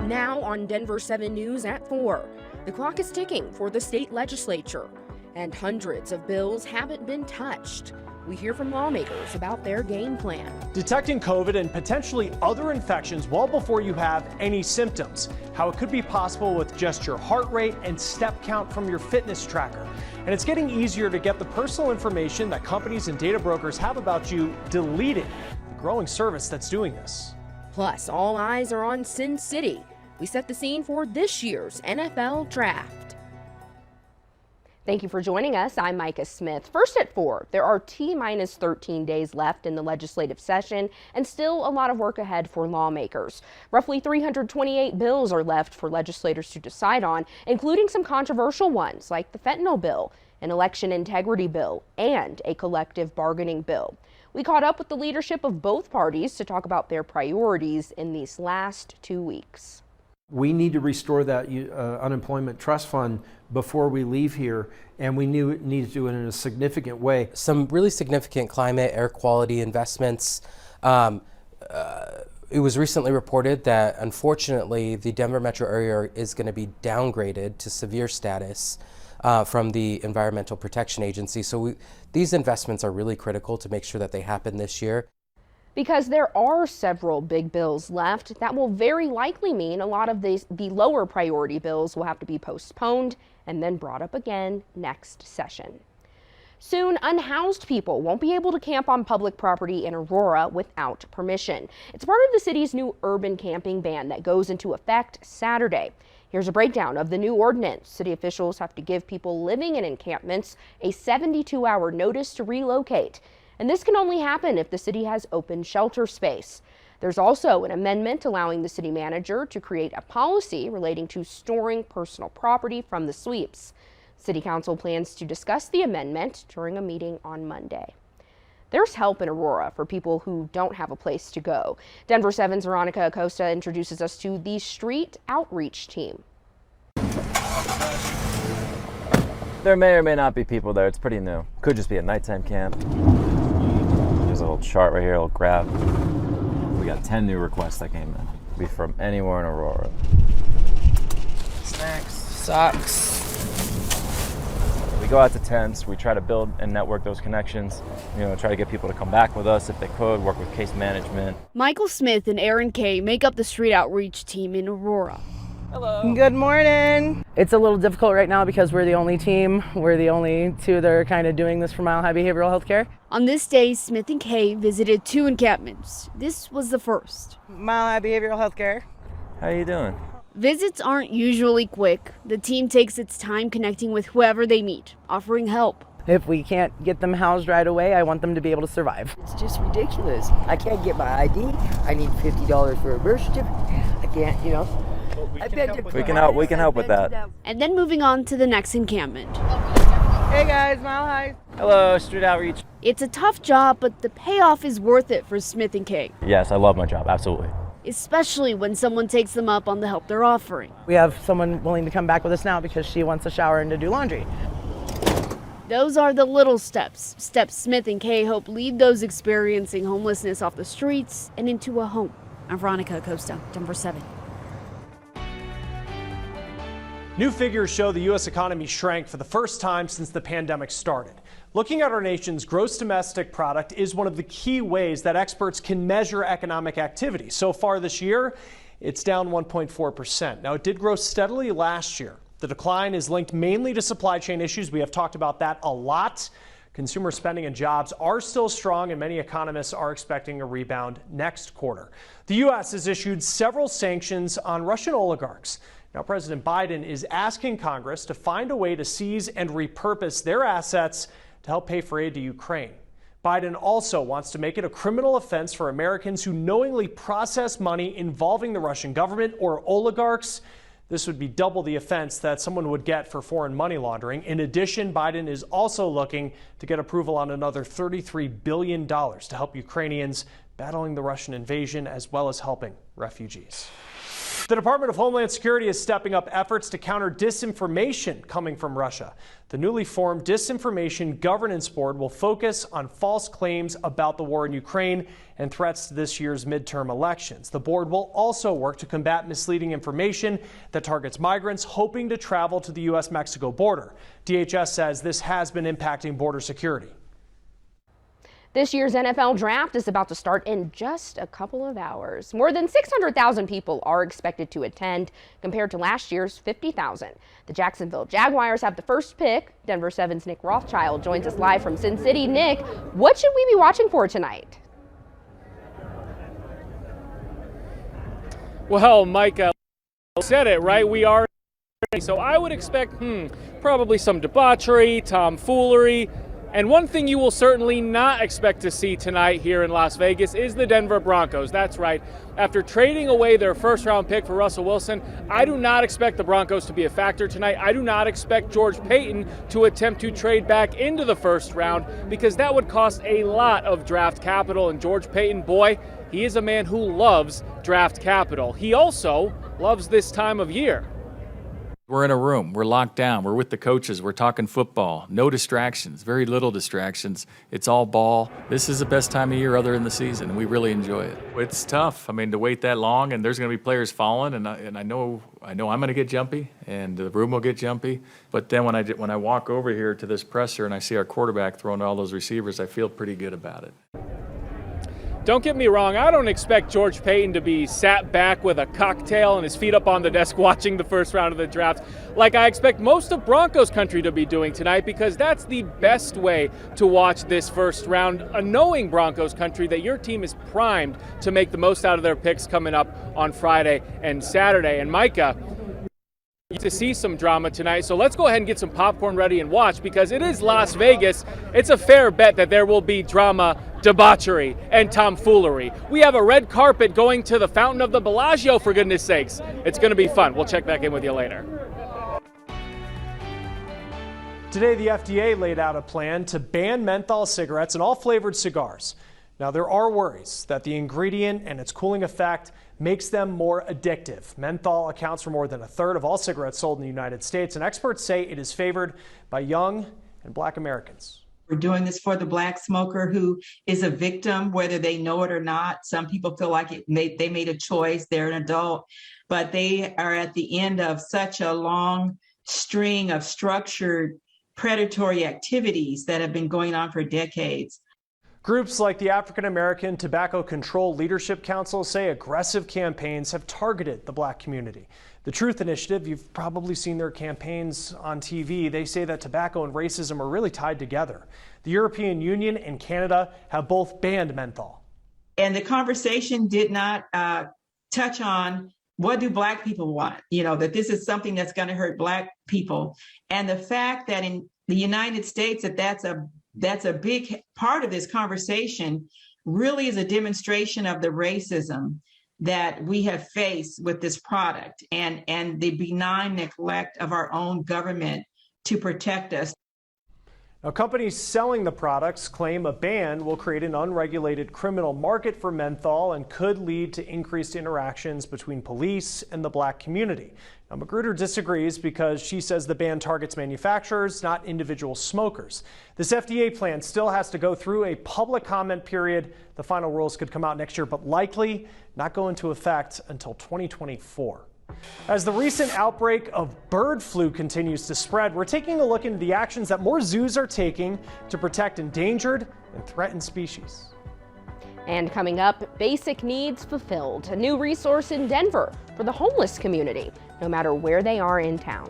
Now on Denver 7 News at 4, the clock is ticking for the state legislature, and hundreds of bills haven't been touched. We hear from lawmakers about their game plan. Detecting COVID and potentially other infections well before you have any symptoms. How it could be possible with just your heart rate and step count from your fitness tracker. And it's getting easier to get the personal information that companies and data brokers have about you deleted. The growing service that's doing this. Plus, all eyes are on Sin City. We set the scene for this year's NFL Draft. Thank you for joining us. I'm Micah Smith. First at 4, there are T-minus 13 days left in the legislative session and still a lot of work ahead for lawmakers. Roughly 328 bills are left for legislators to decide on, including some controversial ones like the fentanyl bill, an election integrity bill, and a collective bargaining bill. We caught up with the leadership of both parties to talk about their priorities in these last 2 weeks. We need to restore that unemployment trust fund before we leave here, and we need to do it in a significant way. Some really significant climate, air quality investments. It was recently reported that, unfortunately, the Denver metro area is going to be downgraded to severe status from the Environmental Protection Agency. So these investments are really critical to make sure that they happen this year. Because there are several big bills left, that will very likely mean a lot of the lower priority bills will have to be postponed and then brought up again next session. Soon, unhoused people won't be able to camp on public property in Aurora without permission. It's part of the city's new urban camping ban that goes into effect Saturday. Here's a breakdown of the new ordinance. City officials have to give people living in encampments a 72-hour notice to relocate. And this can only happen if the city has open shelter space. There's also an amendment allowing the city manager to create a policy relating to storing personal property from the sweeps. City Council plans to discuss the amendment during a meeting on Monday. There's help in Aurora for people who don't have a place to go. Denver 7's Veronica Acosta introduces us to the street outreach team. There may or may not be people there. It's pretty new. Could just be a nighttime camp. There's a little chart right here, a little graph. We got 10 new requests that came in. Be from anywhere in Aurora. Snacks, socks. We go out to tents. We try to build and network those connections. Try to get people to come back with us if they could, work with case management. Michael Smith and Aaron Kay make up the street outreach team in Aurora. Hello. Good morning. It's a little difficult right now because we're the only team. We're the only two that are kind of doing this for Mile High Behavioral Health Care. On this day, Smith and Kay visited 2 encampments. This was the first. Mile High Behavioral Health Care. How you doing? Visits aren't usually quick. The team takes its time connecting with whoever they meet, offering help. If we can't get them housed right away, I want them to be able to survive. It's just ridiculous. I can't get my ID. I need $50 for a birth certificate. I can't, We can help with that. And then moving on to the next encampment. Hey guys, Mile High. Hello, street outreach. It's a tough job, but the payoff is worth it for Smith and Kay. Yes, I love my job, absolutely. Especially when someone takes them up on the help they're offering. We have someone willing to come back with us now because she wants a shower and to do laundry. Those are the little steps Smith and Kay hope lead those experiencing homelessness off the streets and into a home. I'm Veronica Acosta, Denver 7. New figures show the U.S. economy shrank for the first time since the pandemic started. Looking at our nation's gross domestic product is one of the key ways that experts can measure economic activity. So far this year, it's down 1.4%. Now, it did grow steadily last year. The decline is linked mainly to supply chain issues. We have talked about that a lot. Consumer spending and jobs are still strong, and many economists are expecting a rebound next quarter. The U.S. has issued several sanctions on Russian oligarchs. Now, President Biden is asking Congress to find a way to seize and repurpose their assets to help pay for aid to Ukraine. Biden also wants to make it a criminal offense for Americans who knowingly process money involving the Russian government or oligarchs. This would be double the offense that someone would get for foreign money laundering. In addition, Biden is also looking to get approval on another $33 billion to help Ukrainians battling the Russian invasion as well as helping refugees. The Department of Homeland Security is stepping up efforts to counter disinformation coming from Russia. The newly formed Disinformation Governance Board will focus on false claims about the war in Ukraine and threats to this year's midterm elections. The board will also work to combat misleading information that targets migrants hoping to travel to the U.S.-Mexico border. DHS says this has been impacting border security. This year's NFL draft is about to start in just a couple of hours. More than 600,000 people are expected to attend, compared to last year's 50,000. The Jacksonville Jaguars have the first pick. Denver 7's Nick Rothschild joins us live from Sin City. Nick, what should we be watching for tonight? Well, Micah said it, right? We are. So I would expect probably some debauchery, tomfoolery. And one thing you will certainly not expect to see tonight here in Las Vegas is the Denver Broncos. That's right. After trading away their first-round pick for Russell Wilson, I do not expect the Broncos to be a factor tonight. I do not expect George Paton to attempt to trade back into the first round, because that would cost a lot of draft capital. And George Paton, boy, he is a man who loves draft capital. He also loves this time of year. We're in a room, we're locked down, we're with the coaches, we're talking football, no distractions, very little distractions. It's all ball. This is the best time of year other than the season, and we really enjoy it. It's tough, I mean, to wait that long, and there's gonna be players falling, and I know I'm gonna get jumpy, and the room will get jumpy, but then when I walk over here to this presser and I see our quarterback throwing all those receivers, I feel pretty good about it. Don't get me wrong, I don't expect George Paton to be sat back with a cocktail and his feet up on the desk watching the first round of the draft like I expect most of Broncos country to be doing tonight, because that's the best way to watch this first round, knowing Broncos country that your team is primed to make the most out of their picks coming up on Friday and Saturday. And Micah, to see some drama tonight, so let's go ahead and get some popcorn ready and watch, because it is Las Vegas. It's a fair bet that there will be drama, debauchery, and tomfoolery. We have a red carpet going to the Fountain of the Bellagio, for goodness sakes. It's going to be fun. We'll check back in with you later. Today, the FDA laid out a plan to ban menthol cigarettes and all flavored cigars. Now, there are worries that the ingredient and its cooling effect makes them more addictive. Menthol accounts for more than a third of all cigarettes sold in the United States, and experts say it is favored by young and Black Americans. We're doing this for the Black smoker who is a victim, whether they know it or not. Some people feel like they made a choice, they're an adult, but they are at the end of such a long string of structured predatory activities that have been going on for decades. Groups like the African American Tobacco Control Leadership Council say aggressive campaigns have targeted the Black community. The Truth Initiative, you've probably seen their campaigns on TV. They say that tobacco and racism are really tied together. The European Union and Canada have both banned menthol. And the conversation did not touch on what do Black people want, that this is something that's going to hurt Black people. And the fact that in the United States, that's a big part of this conversation really is a demonstration of the racism that we have faced with this product and the benign neglect of our own government to protect us. Now, companies selling the products claim a ban will create an unregulated criminal market for menthol and could lead to increased interactions between police and the Black community. Now, Magruder disagrees because she says the ban targets manufacturers, not individual smokers. This FDA plan still has to go through a public comment period. The final rules could come out next year, but likely not go into effect until 2024. As the recent outbreak of bird flu continues to spread, we're taking a look into the actions that more zoos are taking to protect endangered and threatened species. And coming up, basic needs fulfilled, a new resource in Denver for the homeless community, no matter where they are in town.